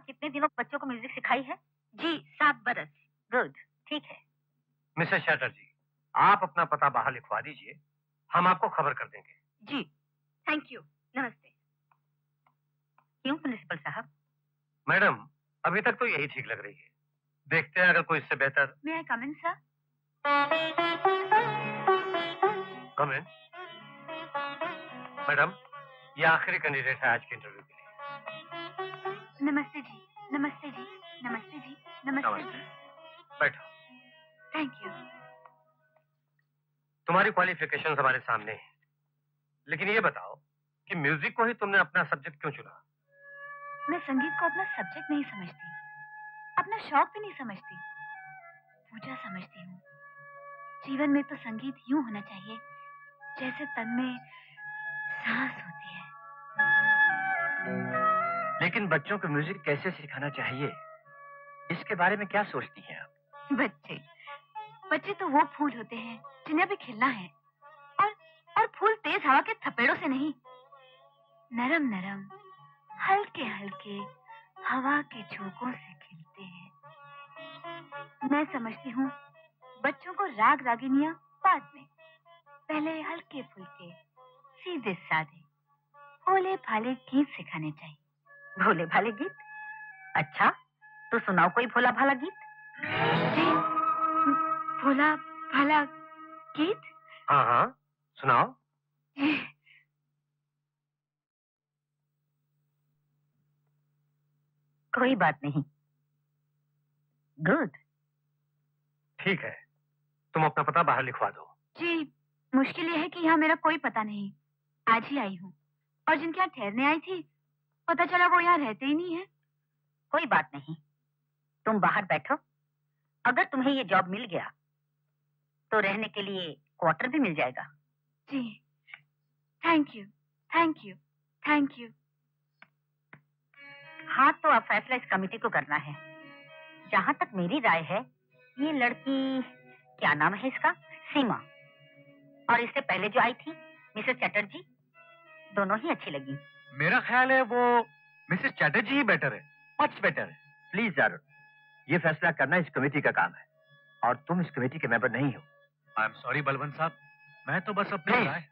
कितने दिनों बच्चों को म्यूजिक सिखाई है? जी 7 बरस। गुड, ठीक है। मिसेस चैटर्जी, आप अपना पता बाहर लिखवा दीजिए, हम आपको खबर कर देंगे। जी, थैंक यू, नमस्ते। क्यों प्रिंसिपल साहब? मैडम, अभी तक तो यही ठीक लग रही है, देखते हैं अगर कोई इससे बेहतर। मे आई कम इन सर? कम इन। मैडम, ये आखिरी कैंडिडेट है आज के इंटरव्यू के लिए। नमस्ते जी, नमस्ते जी, नमस्ते जी, नमस्ते जी। बैठो। Thank you. तुम्हारी क्वालिफिकेशंस हमारे सामने हैं, लेकिन ये बताओ कि म्यूजिक को ही तुमने अपना सब्जेक्ट क्यों चुना? मैं संगीत को अपना सब्जेक्ट नहीं समझती, अपना शौक भी नहीं समझती, पूजा समझती हूँ। जीवन में तो संगीत यूं होना चाहिए जैसे तन में सांस होती है। लेकिन बच्चों को म्यूजिक कैसे सिखाना चाहिए, इसके बारे में क्या सोचती हैं आप? बच्चे तो वो फूल होते हैं जिन्हें भी खिलना है, और फूल तेज हवा के थपेड़ों से नहीं, नरम नरम हल्के हल्के हवा के झोंकों से खिलते हैं। मैं समझती हूँ बच्चों को राग रागिनियां बाद में, पहले हल्के फुल्के सीधे साधे भोले भाले गीत सिखाने चाहिए। भोले भाले गीत? अच्छा, तो सुनाओ कोई भोला भाला गीत। जी, भोला भाला गीत? हाँ हाँ, सुनाओ। कोई बात नहीं। गुड, ठीक है, तुम अपना पता बाहर लिखवा दो। जी, मुश्किल यह है कि यहाँ मेरा कोई पता नहीं, आज ही आई हूँ, और जिनके यहाँ ठहरने आई थी पता चला वो यहाँ रहते ही नहीं है। कोई बात नहीं, तुम बाहर बैठो। अगर तुम्हें ये जॉब मिल गया तो रहने के लिए क्वार्टर भी मिल जाएगा। जी, thank you, thank you, thank you. हाँ, तो अब फैसला इस कमेटी को करना है। जहाँ तक मेरी राय है, ये लड़की, क्या नाम है इसका, सीमा, और इससे पहले जो आई थी मिसेस चैटर्जी, दोनों ही अच्छी लगी। मेरा ख्याल है वो मिसेस चैटर्जी ही बेटर है, मच बेटर है। प्लीज अरुण, ये फैसला करना इस कमेटी का काम है, और तुम इस कमेटी के मेंबर नहीं हो। आई एम सॉरी बलवंत साहब, मैं तो बस अपनी राय।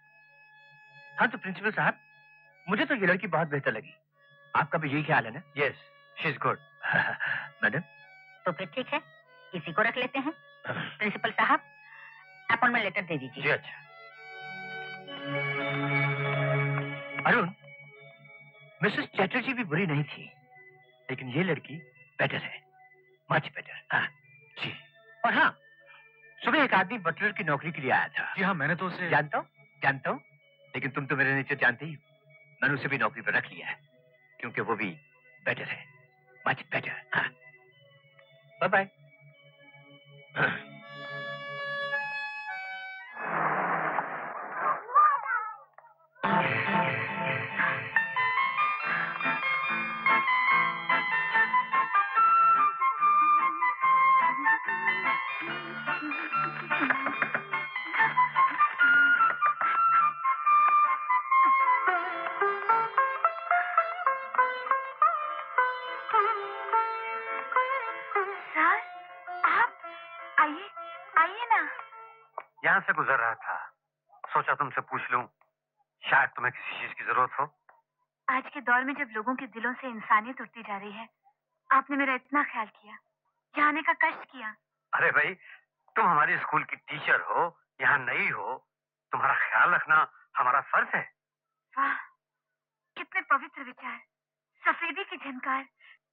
हाँ तो प्रिंसिपल साहब, मुझे तो ये लड़की बहुत बेहतर लगी। आपका भी यही ख्याल है ना? Yes, she is good. Madam, तो फिर ठीक है, इसी को रख लेते हैं। प्रिंसिपल साहब, अपॉइंटमेंट लेटर दे दीजिए। जी अच्छा। अरुण, मिसेस चैटर्जी भी बुरी नहीं थी, लेकिन ये लड़की बेटर है, मच बेटर। हाँ जी। और हाँ, सुबह एक आदमी बटलर की नौकरी के लिए आया था। जी हाँ, मैंने तो उसे जानता हूँ, लेकिन तुम तो मेरे नीचे जानते ही हो। मैंने उसे भी नौकरी पर रख लिया है, क्योंकि वो भी बेटर है, मच बेटर। हाँ, बाय बाय। यहाँ से गुजर रहा था, सोचा तुमसे पूछ लूं, शायद तुम्हें किसी चीज की जरूरत हो। आज के दौर में जब लोगों के दिलों से इंसानियत उठती जा रही है, आपने मेरा इतना ख्याल किया, यहाँ आने का कष्ट किया। अरे भाई, तुम हमारी स्कूल की टीचर हो, यहाँ नई हो, तुम्हारा ख्याल रखना हमारा फर्ज है। वाह, कितने पवित्र विचार, सफेदी की झनकार।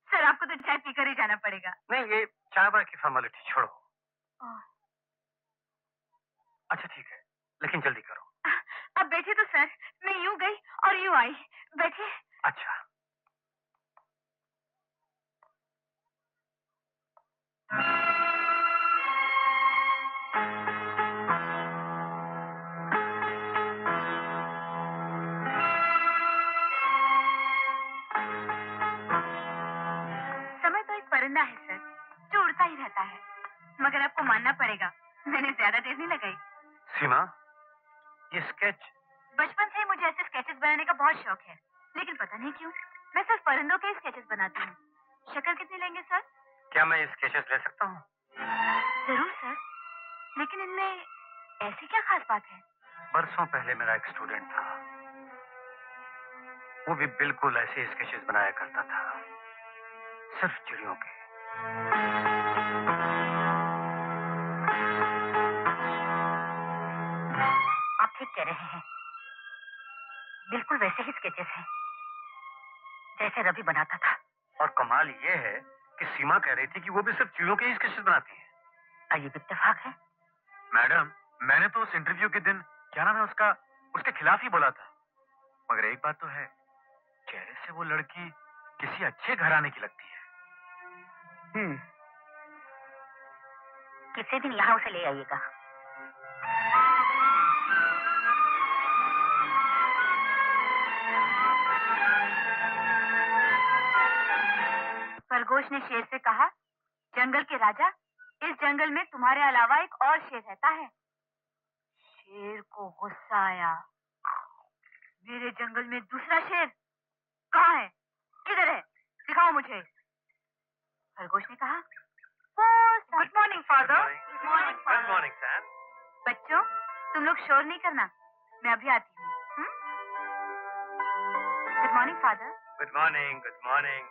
सर, आपको तो चाय पीकर ही जाना पड़ेगा। नहीं, ये चाय बाय की फॉर्मेलिटी छोड़ो। अच्छा ठीक है, लेकिन जल्दी करो। अब बैठे तो सर, मैं यूं गई और यूं आई। बैठे। अच्छा। समय तो एक परिंदा है सर, जो उड़ता ही रहता है, मगर आपको मानना पड़ेगा, मैंने ज्यादा देर नहीं लगाई। सीमा, ये स्केच? बचपन से ही मुझे ऐसे स्केचेस बनाने का बहुत शौक है, लेकिन पता नहीं क्यों मैं सिर्फ परिंदों के स्केचेस बनाती हूँ। शक्ल कितनी लेंगे सर? क्या मैं ये स्केचेस ले सकता हूँ? जरूर सर, लेकिन इनमें ऐसी क्या खास बात है? बरसों पहले मेरा एक स्टूडेंट था, वो भी बिल्कुल ऐसे स्केचेस बनाया करता था, सिर्फ चिड़ियों के। आप ठीक कह रहे हैं, बिल्कुल वैसे ही स्केचेस हैं जैसे रवि बनाता था। और कमाल ये है कि सीमा कह रही थी कि वो भी सिर्फ चिड़ियों के ही स्केचेस बनाती है। क्या ये इत्तेफाक है? मैडम, मैंने तो उस इंटरव्यू के दिन क्या नाम है उसका, उसके खिलाफ ही बोला था। मगर एक बात तो है, चेहरे से वो लड़की किसी अच्छे घराने की लगती है। किसी दिन यहाँ उसे ले आइएगा। खरगोश ने शेर से कहा, जंगल के राजा, इस जंगल में तुम्हारे अलावा एक और शेर रहता है। शेर को गुस्सा आया, मेरे जंगल में दूसरा शेर कहाँ है? किधर है? दिखाओ मुझे। खरगोश ने कहा, good morning father. Good morning Sam. बच्चों, तुम लोग शोर नहीं करना, मैं अभी आती हूँ। Good morning father. Good morning, good morning.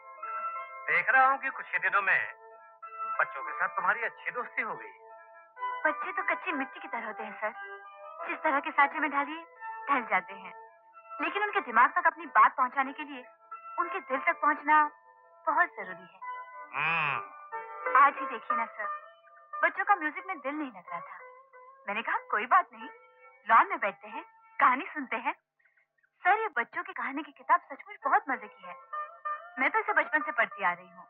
देख रहा हूँ कि कुछ ही दिनों में बच्चों के साथ तुम्हारी अच्छी दोस्ती हो गई। बच्चे तो कच्ची मिट्टी की तरह होते हैं सर, जिस तरह के सांचे में डालिए ढल जाते हैं, लेकिन उनके दिमाग तक अपनी बात पहुंचाने के लिए उनके दिल तक पहुंचना बहुत जरूरी है। आज ही देखिए ना सर, बच्चों का म्यूजिक में दिल नहीं लग रहा था। मैंने कहा कोई बात नहीं, लॉन में बैठते हैं, कहानी सुनते हैं। सर, ये बच्चों की कहानी की किताब सचमुच बहुत मजे की है। मैं तो इसे बचपन से पढ़ती आ रही हूँ,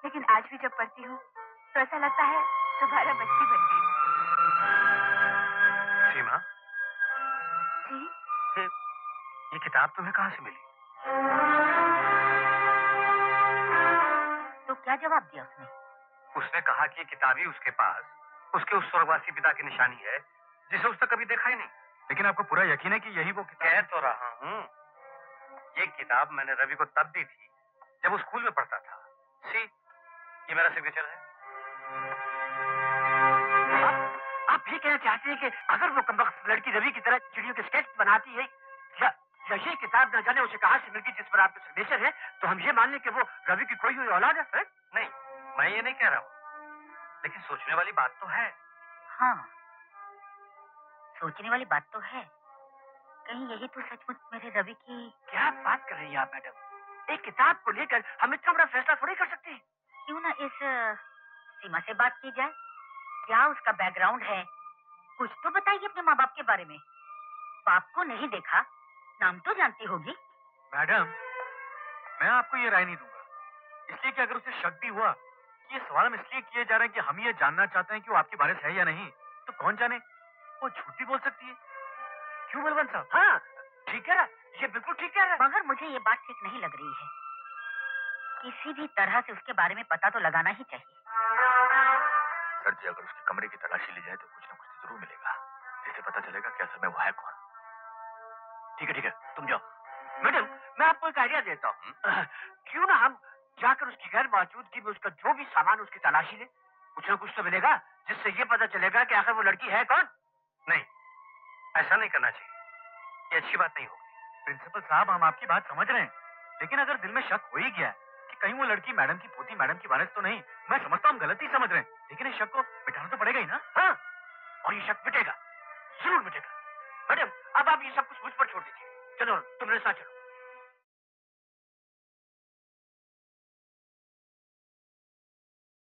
लेकिन आज भी जब पढ़ती हूँ तो ऐसा लगता है दोबारा बच्ची बन गई हूँ। सीमा जी? ये किताब तुम्हें कहाँ से मिली? तो क्या जवाब दिया उसने? उसने कहा कि ये किताब ही उसके पास उसके उस स्वर्गवासी पिता की निशानी है जिसे उसने कभी देखा ही नहीं। लेकिन आपको पूरा यकीन है कि यही वो किताब? कह तो रहा हूँ, ये किताब मैंने रवि को तब दी थी जब वो स्कूल में पढ़ता था। सी, ये मेरा सिग्नेचर है। आप ये कहना चाहते हैं कि अगर वो कमबख्त लड़की रवि की तरह चिड़ियों के स्केच बनाती है, या ये किताब न जाने उसे कहाँ से मिल गई जिस पर आपका सिग्नेचर है, तो हम ये मान लें कि वो रवि की खोई हुई औलाद है? नहीं, मैं ये नहीं कह रहा हूँ, लेकिन सोचने वाली बात तो है। हाँ, सोचने वाली बात तो है। कहीं यही तो सचमुच मेरे रवि की... क्या बात कर रही हैं आप मैडम? एक किताब को लेकर हम इतना बड़ा फैसला थोड़ी कर सकते हैं। क्यों ना इस सीमा से बात की जाए? क्या उसका बैकग्राउंड है? कुछ तो बताइए अपने माँ बाप के बारे में। बाप को नहीं देखा, नाम तो जानती होगी। मैडम, मैं आपको ये राय नहीं दूंगा, इसलिए कि अगर उसे शक भी हुआ कि ये सवाल हम इसलिए किए जा रहे हैं कि हम ये जानना चाहते हैं कि वो आपकी वारिस है या नहीं, तो कौन जाने वो झूठ भी बोल सकती है। क्यों बलवंत साहब? हाँ, ठीक है, ये बिल्कुल ठीक है। मगर मुझे ये बात ठीक नहीं लग रही है। किसी भी तरह से उसके बारे में पता तो लगाना ही चाहिए। सर जी, अगर उसके कमरे की तलाशी ली जाए तो कुछ ना कुछ तो जरूर मिलेगा, जिससे पता चलेगा कि असल में वो है कौन। ठीक है, तुम जाओ। मैडम, मैं आपको एक आइडिया देता हूँ। क्यों ना हम जाकर उसकी गैर मौजूदगी में उसका जो भी सामान उसकी तलाशी ले, कुछ ना कुछ तो मिलेगा जिससे ये पता चलेगा कि आखिर वो लड़की है कौन। नहीं, ऐसा नहीं करना चाहिए, ये अच्छी बात नहीं होगी। प्रिंसिपल साहब, हम आपकी बात समझ रहे हैं, लेकिन अगर दिल में शक हो ही गया कि कहीं वो लड़की मैडम की पोती, मैडम की वारिस तो नहीं, मैं समझता हूँ हम गलती समझ रहे हैं, लेकिन इस शक को मिटाना तो पड़ेगा ही ना। हाँ, और ये शक मिटेगा, जरूर मिटेगा। मैडम, अब आप ये सब कुछ मुझ पर छोड़ दीजिए। चलो, तुम मेरे साथ चलो।